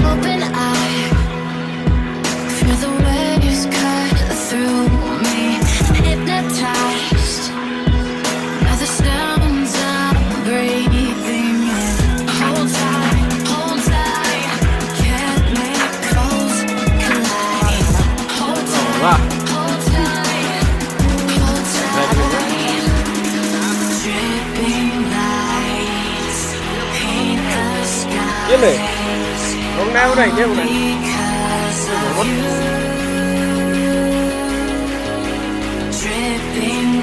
open eye, feel the waves cut through me, hypnotized by the sounds I'm breathing in. Hold tight, chemicals collide. Hold tight, hold tight, dripping lights paint the skies. Hôm nay hôm nay nhé hôm nay. Dripping